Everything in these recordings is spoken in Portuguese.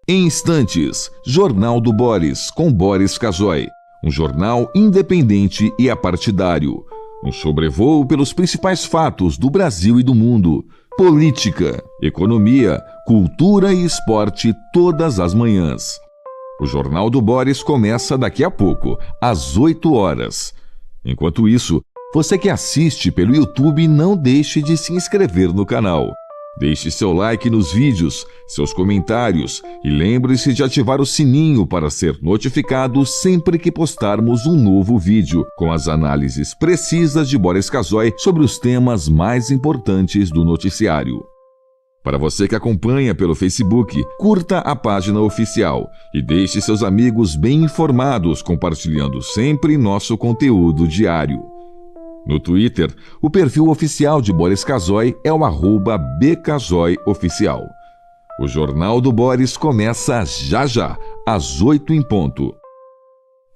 Em instantes, Jornal do Boris, com Boris Casoy. Um jornal independente e apartidário. Um sobrevoo pelos principais fatos do Brasil e do mundo. Política, economia, cultura e esporte todas as manhãs. O Jornal do Boris começa daqui a pouco, às 8 horas. Enquanto isso, você que assiste pelo YouTube, não deixe de se inscrever no canal. Deixe seu like nos vídeos, seus comentários e lembre-se de ativar o sininho para ser notificado sempre que postarmos um novo vídeo, com as análises precisas de Boris Casoy sobre os temas mais importantes do noticiário. Para você que acompanha pelo Facebook, curta a página oficial e deixe seus amigos bem informados, compartilhando sempre nosso conteúdo diário. No Twitter, o perfil oficial de Boris Casoy é o @bcasoyoficial. O Jornal do Boris começa já, às 8 em ponto.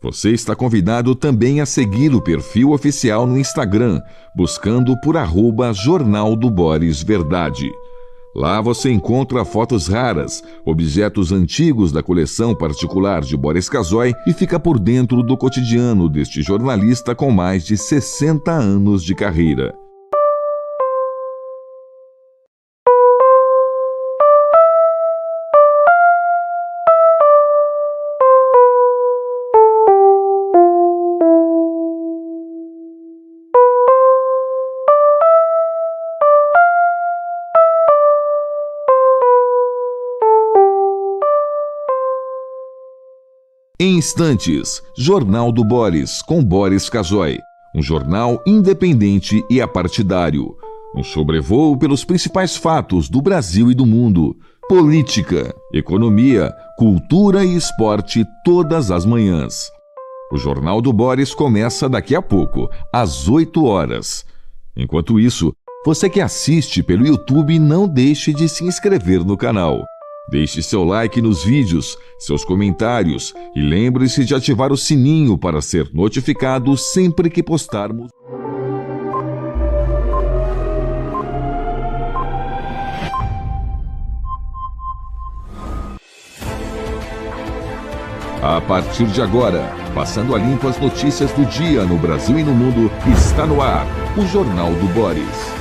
Você está convidado também a seguir o perfil oficial no Instagram, buscando por @Jornal do Boris Verdade. Lá você encontra fotos raras, objetos antigos da coleção particular de Boris Casoy e fica por dentro do cotidiano deste jornalista com mais de 60 anos de carreira. Em instantes, Jornal do Boris, com Boris Casoy. Um jornal independente e apartidário. Um sobrevoo pelos principais fatos do Brasil e do mundo. Política, economia, cultura e esporte todas as manhãs. O Jornal do Boris começa daqui a pouco, às 8 horas. Enquanto isso, você que assiste pelo YouTube, não deixe de se inscrever no canal. Deixe seu like nos vídeos, seus comentários e lembre-se de ativar o sininho para ser notificado sempre que postarmos. A partir de agora, passando a limpo as notícias do dia no Brasil e no mundo, está no ar o Jornal do Boris.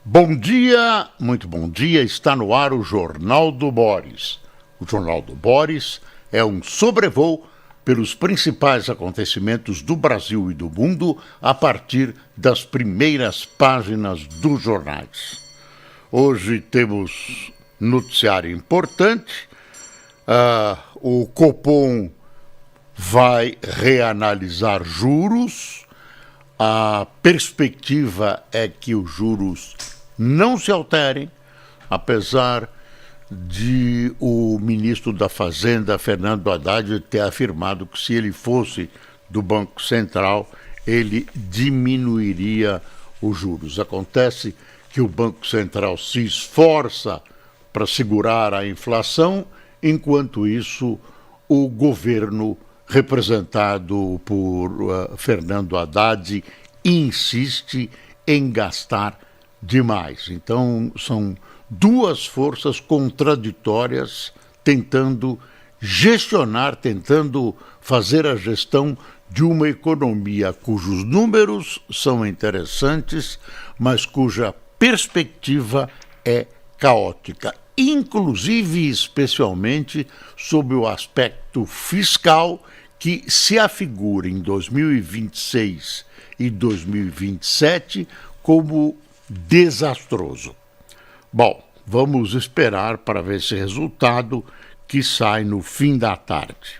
Bom dia, muito bom dia, está no ar o Jornal do Boris. O Jornal do Boris é um sobrevoo pelos principais acontecimentos do Brasil e do mundo a partir das primeiras páginas dos jornais. Hoje temos noticiário importante, o Copom vai reanalisar juros, a perspectiva é que os juros não se alterem, apesar de o ministro da Fazenda, Fernando Haddad, ter afirmado que se ele fosse do Banco Central, ele diminuiria os juros. Acontece que o Banco Central se esforça para segurar a inflação, enquanto isso o governo, representado por Fernando Haddad, insiste em gastar demais. Então, são duas forças contraditórias tentando gestionar, tentando fazer a gestão de uma economia cujos números são interessantes, mas cuja perspectiva é caótica, inclusive e especialmente sob o aspecto fiscal, que se afigura em 2026 e 2027 como desastroso. Bom, vamos esperar para ver esse resultado que sai no fim da tarde.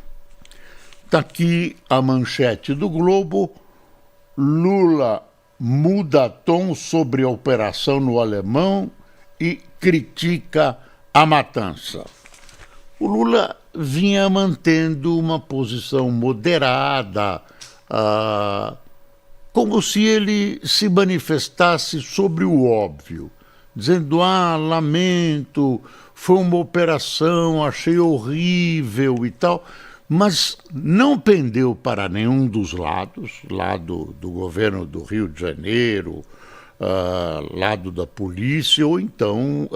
Daqui a manchete do Globo: Lula muda tom sobre a operação no Alemão e critica a matança. O Lula vinha mantendo uma posição moderada, como se ele se manifestasse sobre o óbvio, dizendo: lamento, foi uma operação, achei horrível e tal, mas não pendeu para nenhum dos lados, lado do governo do Rio de Janeiro, lado da polícia, ou então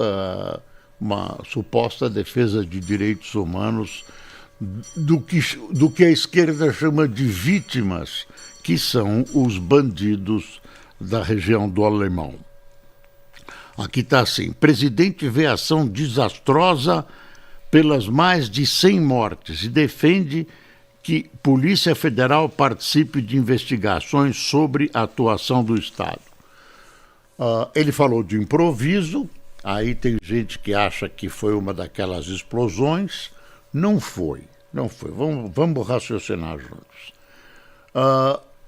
uma suposta defesa de direitos humanos do que a esquerda chama de vítimas, que são os bandidos da região do Alemão. Aqui está assim: presidente vê ação desastrosa pelas mais de 100 mortes e defende que Polícia Federal participe de investigações sobre a atuação do Estado. Ele falou de improviso, aí tem gente que acha que foi uma daquelas explosões. Não foi. Vamos raciocinar juntos.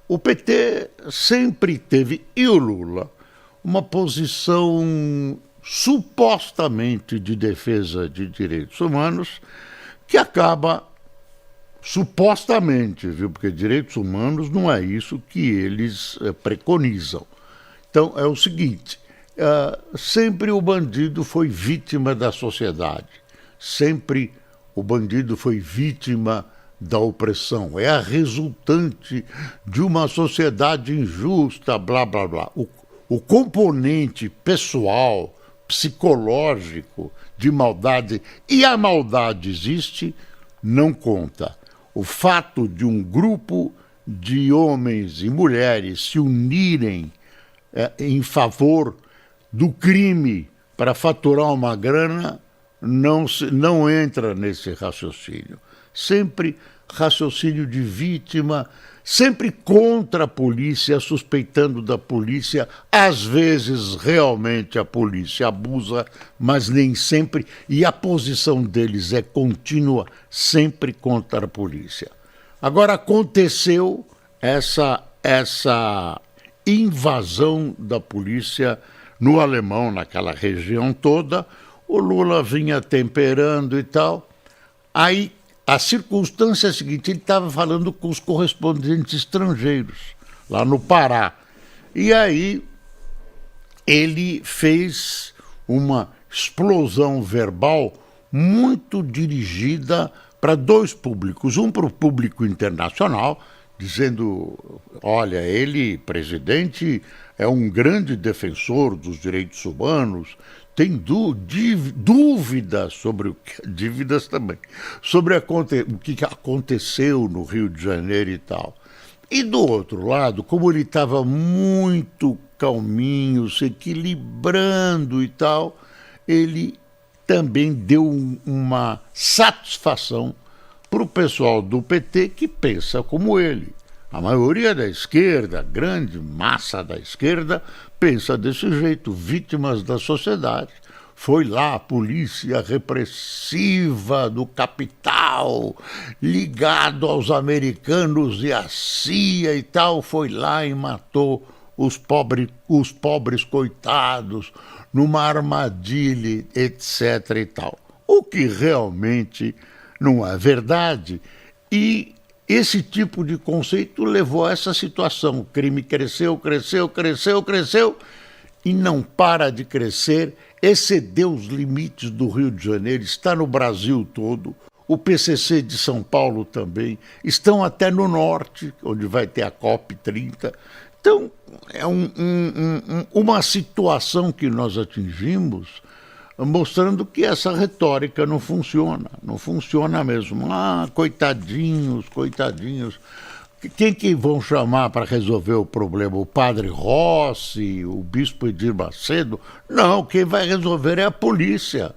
O PT sempre teve, e o Lula, uma posição supostamente de defesa de direitos humanos, que acaba supostamente, viu? Porque direitos humanos não é isso que eles preconizam. Então é o seguinte: sempre o bandido foi vítima da sociedade, sempre o bandido foi vítima da opressão, é a resultante de uma sociedade injusta, blá blá blá. O componente pessoal, psicológico de maldade, e a maldade existe, não conta. O fato de um grupo de homens e mulheres se unirem em favor do crime para faturar uma grana não entra nesse raciocínio. Sempre raciocínio de vítima, sempre contra a polícia, suspeitando da polícia. Às vezes, realmente, a polícia abusa, mas nem sempre. E a posição deles é contínua, sempre contra a polícia. Agora, aconteceu essa invasão da polícia no Alemão, naquela região toda. O Lula vinha temperando e tal. Aí, a circunstância é a seguinte: ele estava falando com os correspondentes estrangeiros, lá no Pará. E aí ele fez uma explosão verbal muito dirigida para dois públicos. Um para o público internacional, dizendo: olha, ele, presidente, é um grande defensor dos direitos humanos, tem dúvidas sobre dívidas também, sobre o que aconteceu no Rio de Janeiro e tal. E do outro lado, como ele estava muito calminho, se equilibrando e tal, ele também deu uma satisfação para o pessoal do PT que pensa como ele. A maioria da esquerda, a grande massa da esquerda, pensa desse jeito, vítimas da sociedade. Foi lá a polícia repressiva do capital, ligado aos americanos e à CIA e tal, foi lá e matou os pobres coitados numa armadilha, etc. e tal. O que realmente não é verdade. E esse tipo de conceito levou a essa situação. O crime cresceu e não para de crescer, excedeu os limites do Rio de Janeiro, está no Brasil todo. O PCC de São Paulo também, estão até no norte, onde vai ter a COP30. Então, é uma situação que nós atingimos, mostrando que essa retórica não funciona mesmo. Coitadinhos. Quem que vão chamar para resolver o problema? O padre Rossi, o bispo Edir Macedo? Não, quem vai resolver é a polícia.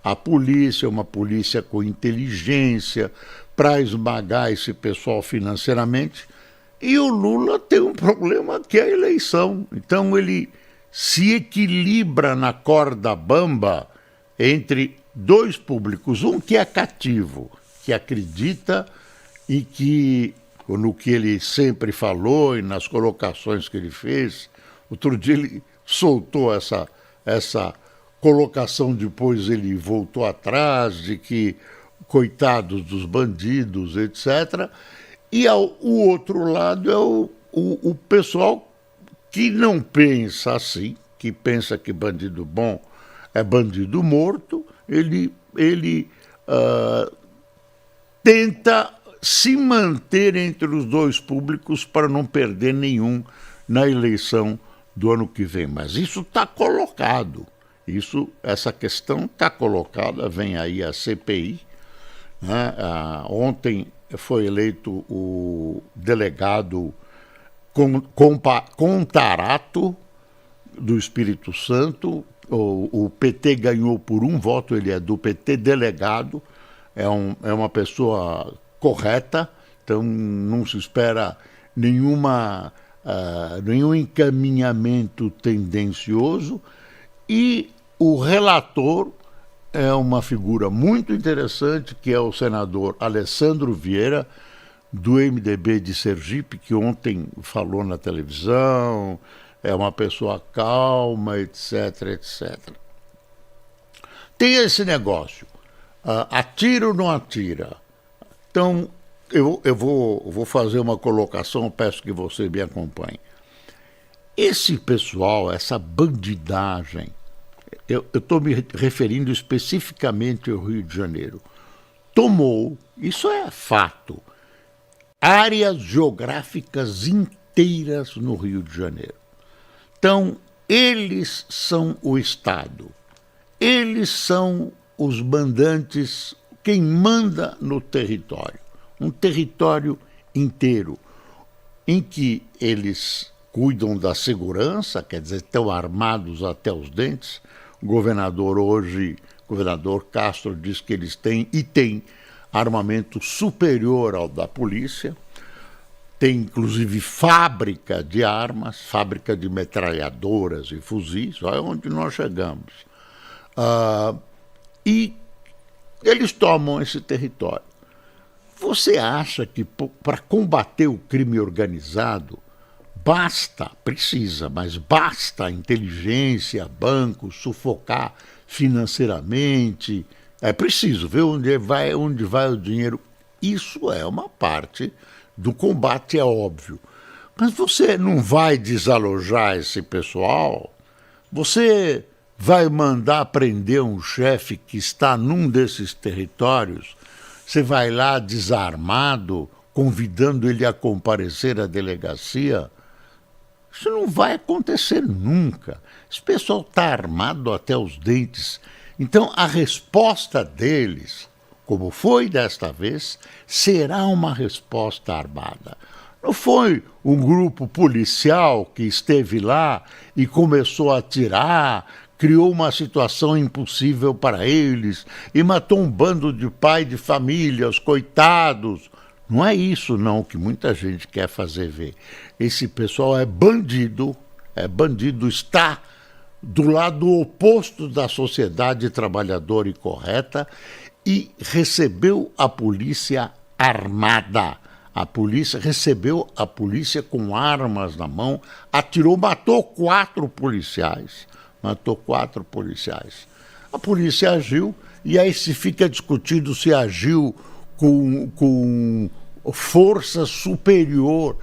A polícia é uma polícia com inteligência para esmagar esse pessoal financeiramente. E o Lula tem um problema que é a eleição. Então ele se equilibra na corda bamba entre dois públicos. Um que é cativo, que acredita e que, no que ele sempre falou e nas colocações que ele fez, outro dia ele soltou essa colocação, depois ele voltou atrás, de que coitados dos bandidos, etc. E o outro lado é o pessoal que não pensa assim, que pensa que bandido bom é bandido morto. Ele tenta se manter entre os dois públicos para não perder nenhum na eleição do ano que vem. Mas isso está colocado. Essa questão está colocada, vem aí a CPI. Né? Ontem foi eleito o delegado Contarato do Espírito Santo. O PT ganhou por um voto, ele é do PT delegado, é uma pessoa correta, então não se espera nenhum encaminhamento tendencioso. E o relator é uma figura muito interessante, que é o senador Alessandro Vieira, do MDB de Sergipe, que ontem falou na televisão, é uma pessoa calma, etc, etc. Tem esse negócio, atira ou não atira? Então, eu vou fazer uma colocação, peço que você me acompanhe. Esse pessoal, essa bandidagem, eu estou me referindo especificamente ao Rio de Janeiro, tomou, isso é fato, áreas geográficas inteiras no Rio de Janeiro. Então, eles são o Estado, eles são os mandantes, quem manda no território, um território inteiro, em que eles cuidam da segurança, quer dizer, estão armados até os dentes. O governador Castro diz que eles têm, e tem, armamento superior ao da polícia. Tem, inclusive, fábrica de armas, fábrica de metralhadoras e fuzis, olha onde nós chegamos. E eles tomam esse território. Você acha que para combater o crime organizado, basta a inteligência, bancos, sufocar financeiramente? É preciso ver onde vai o dinheiro. Isso é uma parte do combate, é óbvio. Mas você não vai desalojar esse pessoal? Você vai mandar prender um chefe que está num desses territórios? Você vai lá desarmado, convidando ele a comparecer à delegacia? Isso não vai acontecer nunca. Esse pessoal está armado até os dentes. Então, a resposta deles, como foi desta vez, será uma resposta armada. Não foi um grupo policial que esteve lá e começou a atirar, criou uma situação impossível para eles e matou um bando de pai de famílias, coitados. Não é isso, não, que muita gente quer fazer ver. Esse pessoal é bandido, está do lado oposto da sociedade trabalhadora e correta e recebeu a polícia armada. A polícia recebeu a polícia com armas na mão, atirou, matou 4 policiais. A polícia agiu e aí se fica discutindo se agiu com força superior,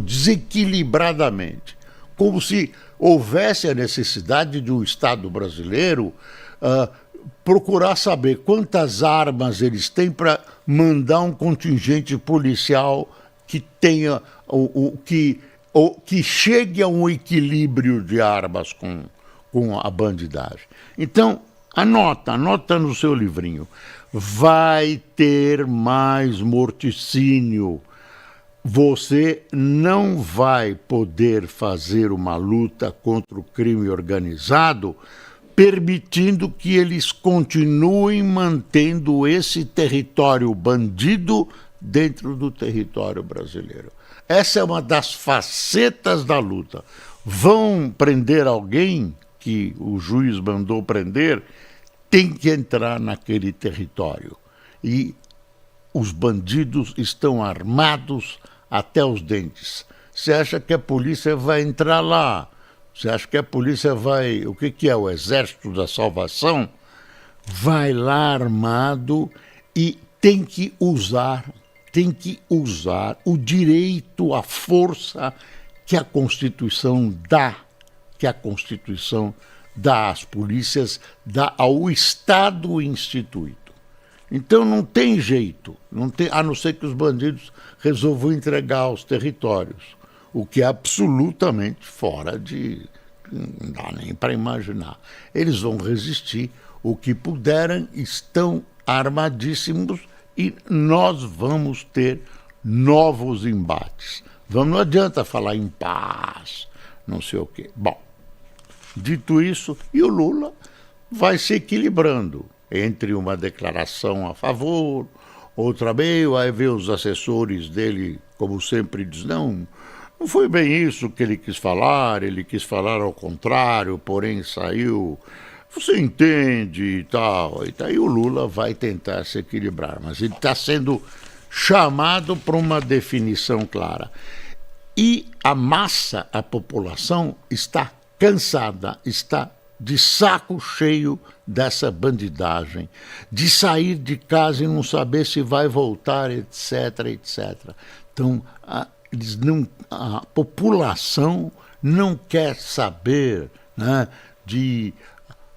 desequilibradamente, como se houvesse a necessidade de um Estado brasileiro procurar saber quantas armas eles têm para mandar um contingente policial que tenha que chegue a um equilíbrio de armas com a bandidagem. Então, anota no seu livrinho. Vai ter mais morticínio. Você não vai poder fazer uma luta contra o crime organizado permitindo que eles continuem mantendo esse território bandido dentro do território brasileiro. Essa é uma das facetas da luta. Vão prender alguém que o juiz mandou prender, tem que entrar naquele território. E os bandidos estão armados até os dentes. Você acha que a polícia vai entrar lá? Você acha que a polícia vai... O que é o Exército da Salvação? Vai lá armado e tem que usar o direito à força que a Constituição dá, às polícias, dá ao Estado instituído. Então não tem jeito, a não ser que os bandidos resolvam entregar os territórios. o que é absolutamente fora de... não dá nem para imaginar. Eles vão resistir o que puderem, estão armadíssimos e nós vamos ter novos embates. Não adianta falar em paz, não sei o quê. Bom, dito isso, e o Lula vai se equilibrando entre uma declaração a favor, outra meio, aí vê os assessores dele, como sempre, diz, não foi bem isso que ele quis falar ao contrário, porém saiu, você entende e tal. E daí o Lula vai tentar se equilibrar, mas ele está sendo chamado para uma definição clara. E a massa, a população, está cansada, está de saco cheio dessa bandidagem, de sair de casa e não saber se vai voltar, etc, etc. Então, a população não quer saber, né, de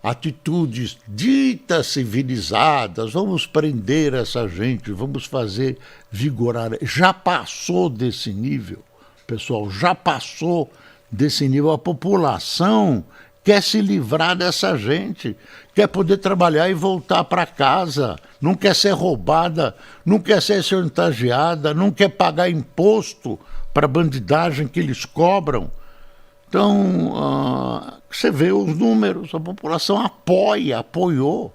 atitudes ditas civilizadas, vamos prender essa gente, vamos fazer vigorar. Já passou desse nível, pessoal, já passou desse nível. A população quer se livrar dessa gente, quer poder trabalhar e voltar para casa, não quer ser roubada, não quer ser chantageada, não quer pagar imposto para a bandidagem que eles cobram. Então, você vê os números, a população apoiou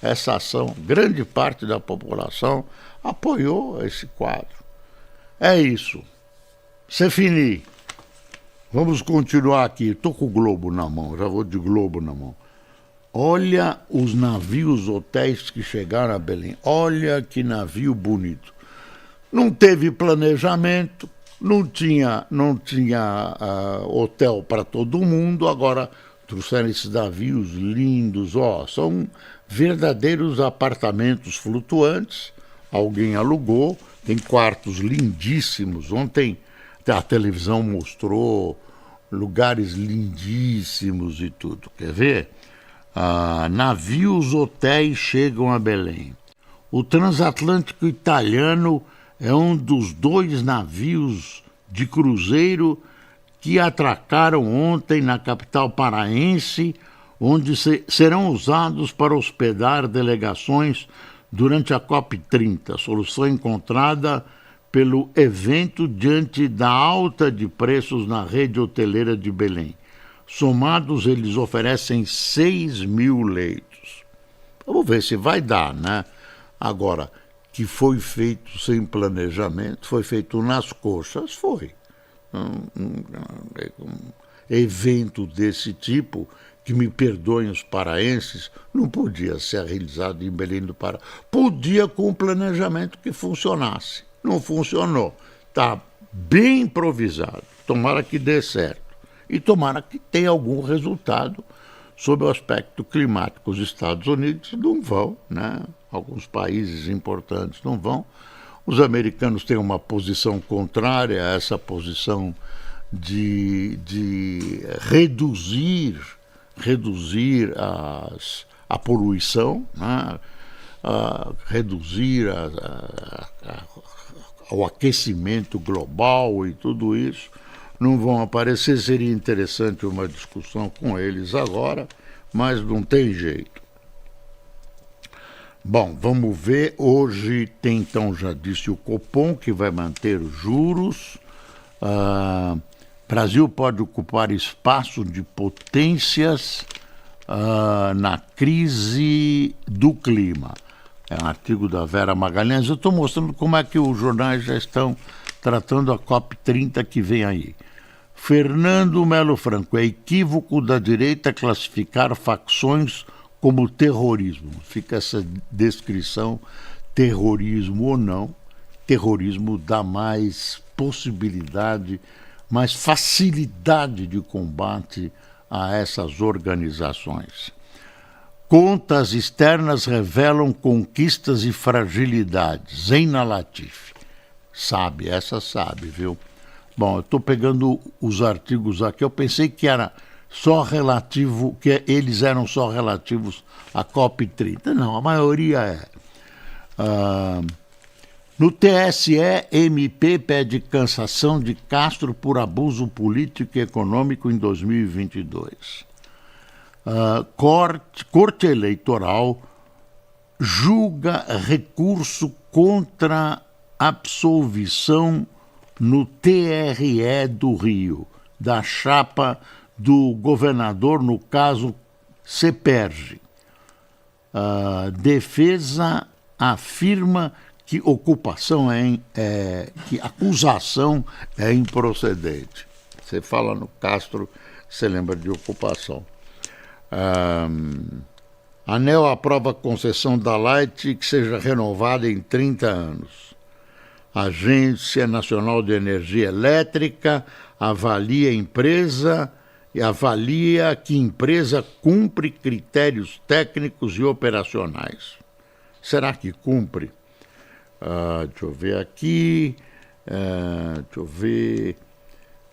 essa ação, grande parte da população apoiou esse quadro. É isso. C'est fini. Vamos continuar aqui. Estou com o Globo na mão, já vou de Globo na mão. Olha os navios, hotéis que chegaram a Belém. Olha que navio bonito. Não teve planejamento, não tinha hotel para todo mundo. Agora trouxeram esses navios lindos. São verdadeiros apartamentos flutuantes. Alguém alugou, tem quartos lindíssimos. Ontem a televisão mostrou lugares lindíssimos e tudo. Quer ver? Navios, hotéis chegam a Belém. O transatlântico italiano é um dos 2 navios de cruzeiro que atracaram ontem na capital paraense, onde serão usados para hospedar delegações durante a COP30, solução encontrada pelo evento diante da alta de preços na rede hoteleira de Belém. Somados, eles oferecem 6.000 leitos. Vamos ver se vai dar, né? Agora, que foi feito sem planejamento, foi feito nas coxas, foi. Um evento desse tipo, que me perdoem os paraenses, não podia ser realizado em Belém do Pará. Podia com um planejamento que funcionasse. Não funcionou. Está bem improvisado. Tomara que dê certo. E tomara que tenha algum resultado sob o aspecto climático. Os Estados Unidos não vão, né? Alguns países importantes não vão. Os americanos têm uma posição contrária a essa posição de reduzir a poluição, né? Reduzir o aquecimento global e tudo isso. Não vão aparecer, seria interessante uma discussão com eles agora, mas não tem jeito. Bom, vamos ver. Hoje tem, então, já disse o Copom, que vai manter os juros. Brasil pode ocupar espaço de potências na crise do clima. É um artigo da Vera Magalhães. Eu estou mostrando como é que os jornais já estão tratando a COP30 que vem aí. Fernando Melo Franco, é equívoco da direita classificar facções como terrorismo. Fica essa descrição, terrorismo ou não. Terrorismo dá mais possibilidade, mais facilidade de combate a essas organizações. Contas externas revelam conquistas e fragilidades. Zeina Latif. Essa sabe, viu? Bom, eu estou pegando os artigos aqui. Eu pensei que era só relativo, que eles eram só relativos à COP30. Não, a maioria é. No TSE, MP pede cassação de Castro por abuso político e econômico em 2022. Corte Eleitoral julga recurso contra absolvição no TRE do Rio, da chapa do governador, no caso Seperge. Defesa afirma que que acusação é improcedente. Você fala no Castro, você lembra de ocupação. ANEEL aprova a concessão da Light que seja renovada em 30 anos. A Agência Nacional de Energia Elétrica avalia que empresa cumpre critérios técnicos e operacionais. Será que cumpre? Deixa eu ver aqui.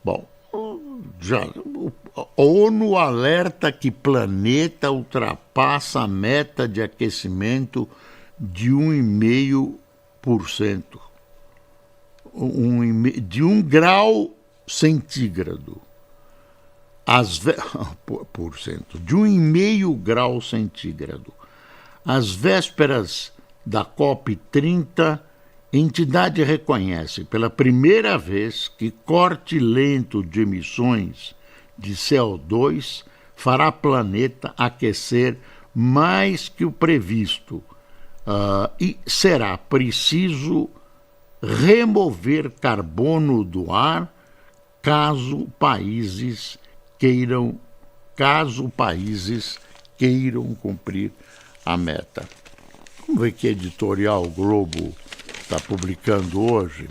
Bom, a ONU alerta que planeta ultrapassa a meta de aquecimento de 1,5%. De 1 grau centígrado. De 1,5 grau centígrado. Às vésperas da COP30, entidade reconhece pela primeira vez que corte lento de emissões de CO2 fará planeta aquecer mais que o previsto e será preciso remover carbono do ar caso países queiram cumprir a meta. Vamos ver que editorial o Globo está publicando hoje.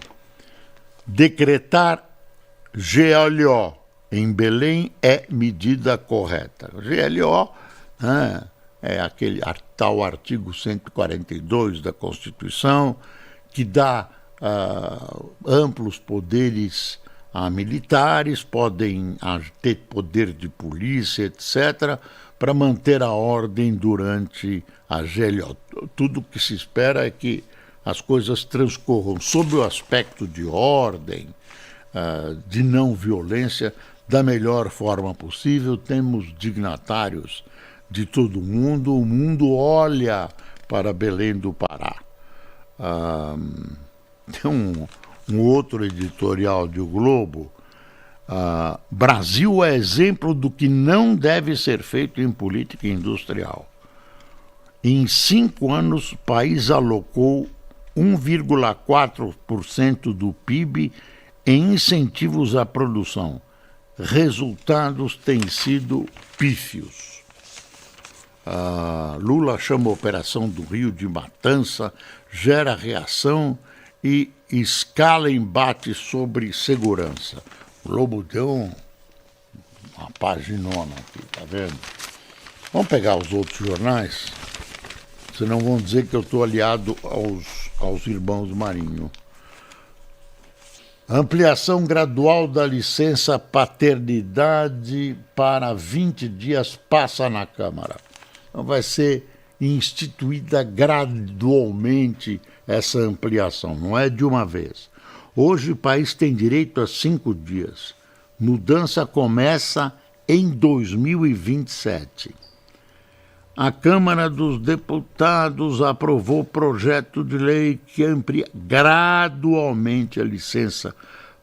Decretar GLO em Belém é medida correta. GLO é aquele tal artigo 142 da Constituição que dá amplos poderes a militares, podem ter poder de polícia, etc., para manter a ordem durante a GLO. Tudo o que se espera é que as coisas transcorram sob o aspecto de ordem, de não violência, da melhor forma possível. Temos dignatários de todo o mundo olha para Belém do Pará. Tem um outro editorial de O Globo. Brasil é exemplo do que não deve ser feito em política industrial. Em 5 anos, o país alocou 1,4% do PIB em incentivos à produção. Resultados têm sido pífios. Lula chama a Operação do Rio de matança, gera reação e escala embate sobre segurança. O Globo deu uma paginona aqui, tá vendo? Vamos pegar os outros jornais, senão vão dizer que eu estou aliado aos irmãos Marinho. Ampliação gradual da licença paternidade para 20 dias passa na Câmara. Então vai ser instituída gradualmente essa ampliação, não é de uma vez. Hoje o país tem direito a 5 dias. Mudança começa em 2027. A Câmara dos Deputados aprovou projeto de lei que amplia gradualmente a licença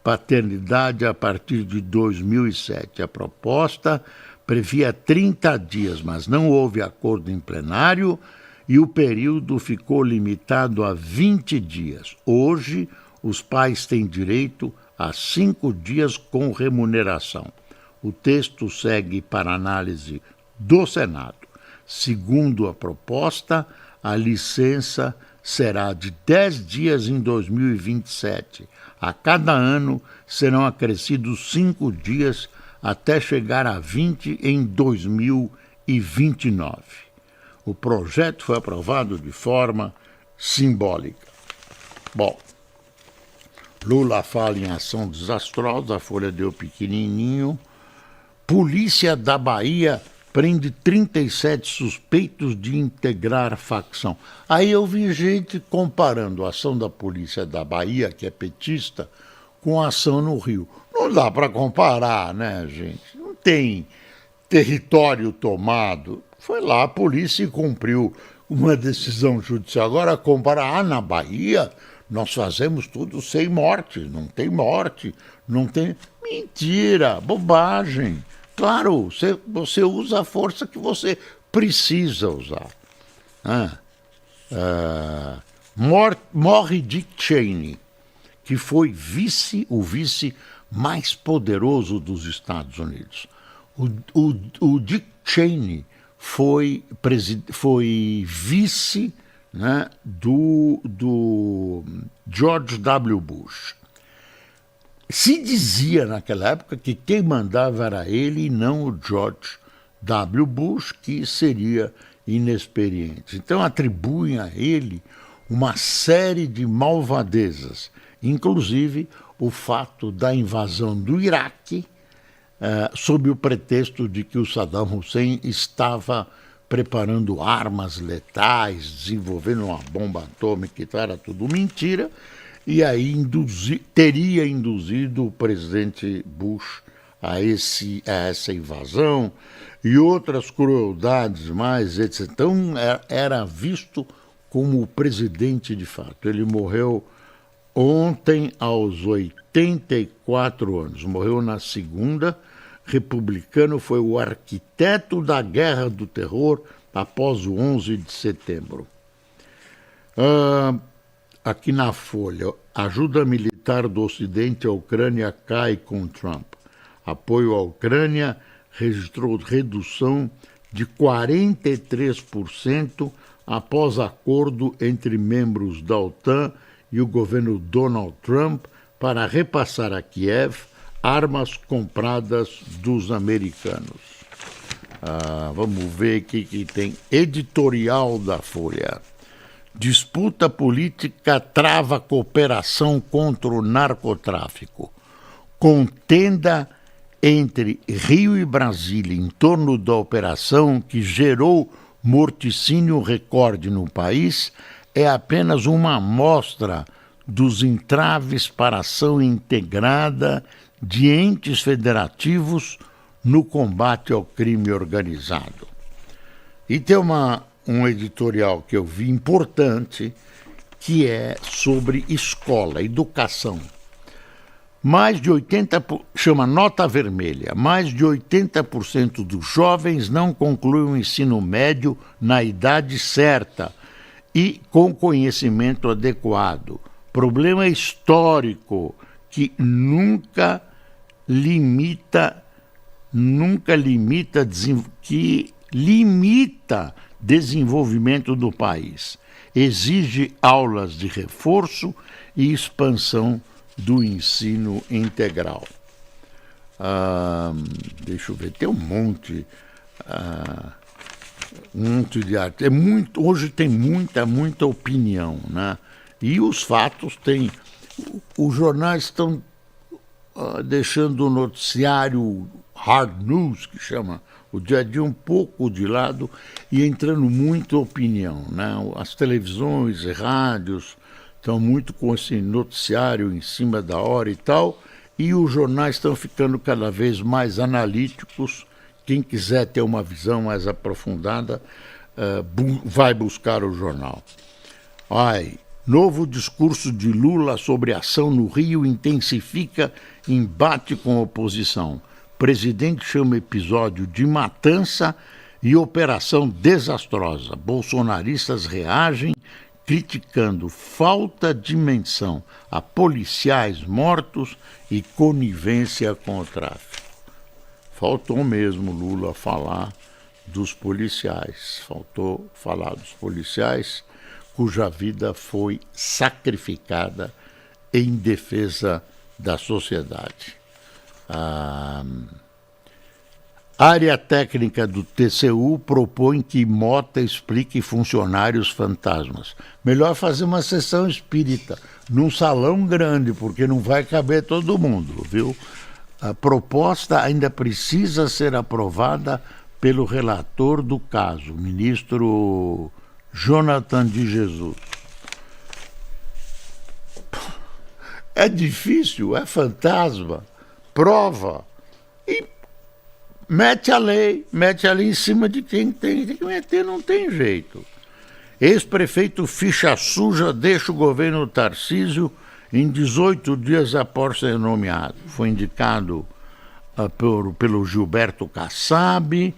paternidade a partir de 2007. A proposta previa 30 dias, mas não houve acordo em plenário e o período ficou limitado a 20 dias. Hoje, os pais têm direito a 5 dias com remuneração. O texto segue para análise do Senado. Segundo a proposta, a licença será de 10 dias em 2027. A cada ano serão acrescidos 5 dias até chegar a 20 em 2029. O projeto foi aprovado de forma simbólica. Bom, Lula fala em ação desastrosa, a Folha deu pequenininho. Polícia da Bahia prende 37 suspeitos de integrar facção. Aí eu vi gente comparando a ação da polícia da Bahia, que é petista, com a ação no Rio. Não dá para comparar, né, gente? Não tem território tomado. Foi lá a polícia e cumpriu uma decisão judicial. Agora comparar, na Bahia nós fazemos tudo sem morte, não tem morte, não tem... Mentira, bobagem. Claro, você usa a força que você precisa usar. Morre Dick Cheney, que foi o vice mais poderoso dos Estados Unidos. O Dick Cheney foi vice, né, do George W. Bush. Se dizia naquela época que quem mandava era ele e não o George W. Bush, que seria inexperiente. Então atribuem a ele uma série de malvadezas, inclusive o fato da invasão do Iraque, sob o pretexto de que o Saddam Hussein estava preparando armas letais, desenvolvendo uma bomba atômica, e tal, era tudo mentira. E aí teria induzido o presidente Bush a essa invasão e outras crueldades mais, etc. Então era visto como o presidente de fato. Ele morreu ontem aos 84 anos, morreu na segunda. Republicano, foi o arquiteto da guerra do terror após o 11 de setembro. Aqui na Folha, ajuda militar do Ocidente à Ucrânia cai com Trump. Apoio à Ucrânia registrou redução de 43% após acordo entre membros da OTAN e o governo Donald Trump para repassar a Kiev armas compradas dos americanos. Vamos ver o que tem. Editorial da Folha. Disputa política trava cooperação contra o narcotráfico. Contenda entre Rio e Brasília em torno da operação que gerou morticínio recorde no país é apenas uma amostra dos entraves para ação integrada de entes federativos no combate ao crime organizado. E tem um editorial que eu vi importante, que é sobre escola, educação. Chama Nota Vermelha, mais de 80% dos jovens não concluem o ensino médio na idade certa e com conhecimento adequado. Problema histórico que nunca limita desenvolvimento do país. Exige aulas de reforço e expansão do ensino integral. Deixa eu ver, tem um monte de arte. Hoje tem muita opinião, né? E os fatos têm... Os jornais estão deixando o noticiário hard news, que chama, o dia a dia um pouco de lado e entrando muita opinião, né? As televisões e rádios estão muito com esse noticiário em cima da hora e tal, e os jornais estão ficando cada vez mais analíticos. Quem quiser ter uma visão mais aprofundada vai buscar o jornal. Novo discurso de Lula sobre ação no Rio intensifica embate com a oposição. Presidente chama episódio de matança e operação desastrosa. Bolsonaristas reagem criticando falta de menção a policiais mortos e conivência com o tráfico. Faltou mesmo Lula falar dos policiais. Faltou falar dos policiais cuja vida foi sacrificada em defesa da sociedade. A área técnica do TCU propõe que Mota explique funcionários fantasmas. Melhor fazer uma sessão espírita num salão grande, porque não vai caber todo mundo, viu? A proposta ainda precisa ser aprovada pelo relator do caso, o ministro Jonathan de Jesus. É difícil, é fantasma, prova e mete a lei em cima de quem tem que meter, não tem jeito. Ex-prefeito ficha suja deixa o governo Tarcísio em 18 dias após ser nomeado. Foi indicado pelo Gilberto Kassab,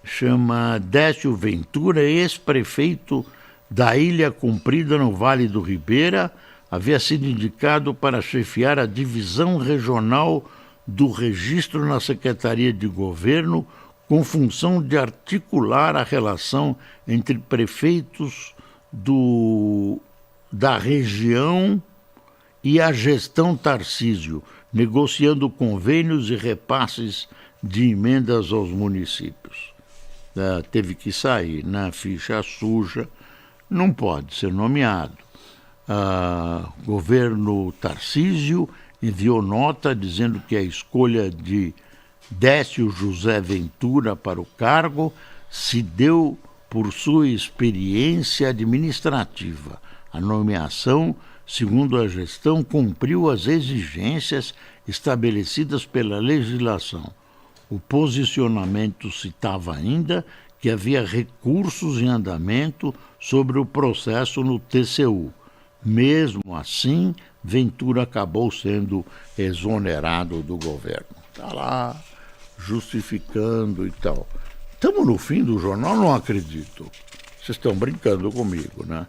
chama Décio Ventura, ex-prefeito da Ilha Comprida, no Vale do Ribeira, havia sido indicado para chefiar a divisão regional do registro na Secretaria de Governo, com função de articular a relação entre prefeitos da região e a gestão Tarcísio, negociando convênios e repasses de emendas aos municípios. Teve que sair na ficha suja, não pode ser nomeado. Governo Tarcísio enviou nota dizendo que a escolha de Décio José Ventura para o cargo se deu por sua experiência administrativa. A nomeação, segundo a gestão, cumpriu as exigências estabelecidas pela legislação. O posicionamento citava ainda que havia recursos em andamento sobre o processo no TCU. Mesmo assim, Ventura acabou sendo exonerado do governo. Está lá, justificando e tal. Estamos no fim do jornal, não acredito. Vocês estão brincando comigo, né?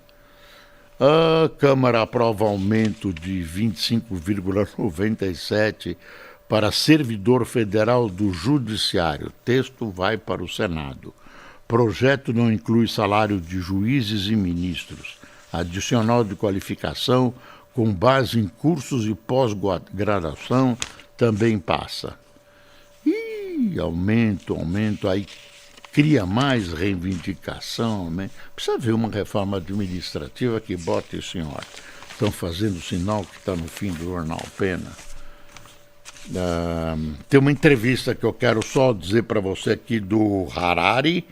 A Câmara aprova aumento de 25,97% para servidor federal do Judiciário. Texto vai para o Senado. Projeto não inclui salário de juízes e ministros. Adicional de qualificação com base em cursos e pós-graduação também passa. E aumento, aí cria mais reivindicação. Né? Precisa haver uma reforma administrativa que bote isso em ordem. Estão fazendo sinal que está no fim do jornal, pena. Tem uma entrevista que eu quero só dizer para você aqui do Harari,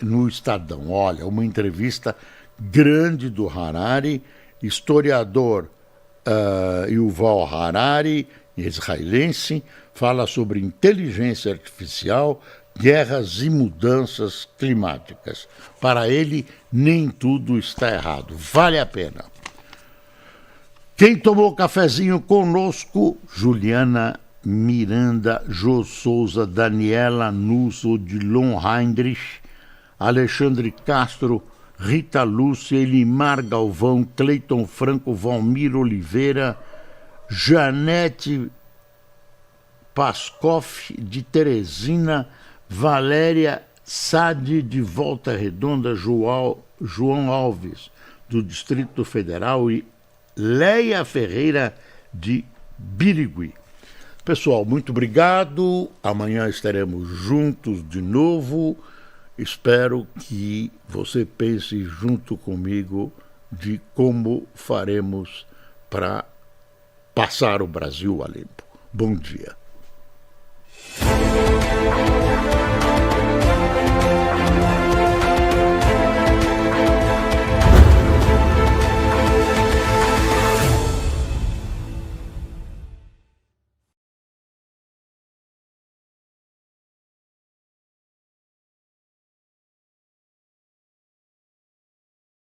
no Estadão. Olha, uma entrevista grande do Harari, historiador Yuval Harari, israelense, fala sobre inteligência artificial, guerras e mudanças climáticas. Para ele, nem tudo está errado. Vale a pena. Quem tomou cafezinho conosco? Juliana Miranda, Jô Souza, Daniela Nusso, Odilon Heinrich, Alexandre Castro, Rita Lúcia, Elimar Galvão, Cleiton Franco, Valmir Oliveira, Janete Pascoff de Teresina, Valéria Sade de Volta Redonda, João Alves do Distrito Federal e Leia Ferreira de Birigui. Pessoal, muito obrigado. Amanhã estaremos juntos de novo. Espero que você pense junto comigo de como faremos para passar o Brasil a limpo. Bom dia.